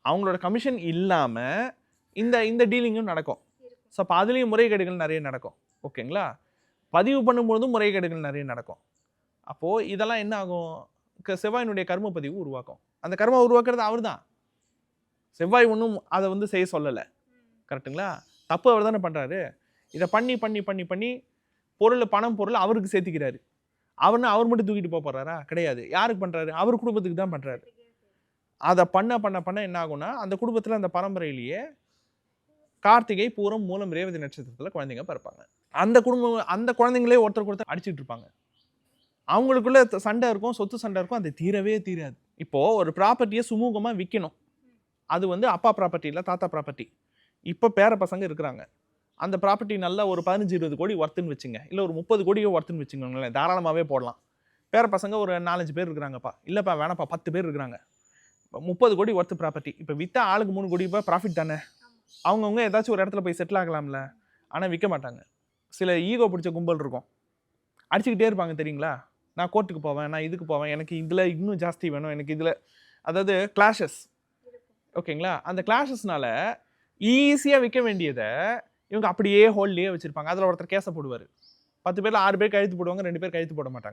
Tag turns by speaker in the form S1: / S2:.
S1: அவங்களோட கமிஷன் இல்லாமல் இந்த இந்த டீலிங்கும் நடக்கும். ஸோ அப்போ அதுலேயும் முறைகேடுகள் நிறைய நடக்கும். ஓகேங்களா? பதிவு பண்ணும்பொழுதும் முறைகேடுகள் நிறைய நடக்கும். அப்போது இதெல்லாம் என்ன ஆகும்? செவ்வாயினுடைய கர்ம பதிவு உருவாக்கும். அந்த கர்ம உருவாக்குறது அவர் தான். செவ்வாய் ஒன்றும் அதை வந்து செய்ய சொல்லலை. கரெக்டுங்களா? தப்பு அவர் தானே பண்ணுறாரு. இதை பண்ணி பண்ணி பண்ணி பண்ணி பணம் பொருள் அவருக்கு சேர்த்துக்கிறாரு. அவர் மட்டும் தூக்கிட்டு போகிறாரா? கிடையாது. யாருக்கு பண்ணுறாரு? அவர் குடும்பத்துக்கு தான் பண்ணுறாரு. அதை பண்ண பண்ண பண்ண என்ன ஆகும்னா அந்த குடும்பத்தில் அந்த பரம்பரையிலேயே கார்த்திகை, பூரம், மூலம், ரேவதி நட்சத்திரத்தில் குழந்தைங்க பிறப்பாங்க. அந்த குழந்தைங்களே ஒருத்தர் அடிச்சுட்டு இருப்பாங்க. அவங்களுக்குள்ள சண்டை இருக்கும், சொத்து சண்டை இருக்கும். அது தீரவே தீராது. இப்போ ஒரு ப்ராப்பர்ட்டியை சுமூகமாக விற்கணும். அது வந்து அப்பா ப்ராப்பர்ட்டி இல்லை, தாத்தா ப்ராப்பர்ட்டி. இப்போ பேர பசங்க இருக்கிறாங்க. அந்த ப்ராப்பர்ட்டி நல்லா ஒரு 15-20 கோடி ஒர்த்துன்னு வச்சுங்க, இல்லை ஒரு 30 கோடியோ ஒர்த்துன்னு வச்சுக்கோங்களேன். தாராளமாகவே போடலாம். பேர பசங்க ஒரு 4-5 பேர் இருக்கிறாங்கப்பா. இல்லைப்பா வேணாப்பா 10 பேர் இருக்கிறாங்க. 30 கோடி ஒர்த்து ப்ராப்பர்ட்டி. இப்போ விற்றா ஆளுக்கு 3 கோடி ரூபாய் ப்ராஃபிட் தானே. அவங்கவுங்க ஏதாச்சும் ஒரு இடத்துல போய் செட்டில் ஆகலாம்ல. ஆனால் விற்க மாட்டாங்க. சில ஈகோ பிடிச்ச கும்பல் இருக்கும், அடிச்சுக்கிட்டே இருப்பாங்க. தெரியுங்களா? நான் கோர்ட்டுக்கு போவேன், நான் இதுக்கு போவேன், எனக்கு இதில் இன்னும் ஜாஸ்தி வேணும், எனக்கு இதில், அதாவது கிளாஷஸ். ஓகேங்களா? அந்த கிளாஷஸ்னால ஈஸியாக விற்க வேண்டியதை இவங்க அப்படியே ஹோல்ட்லேயே வச்சுருப்பாங்க. அதில் ஒருத்தர் கேஸை போடுவார். 10 பேரில் 6 பேர் கழுத்து போடுவாங்க, 2 பேர் கழுத்து போட மாட்டாங்க.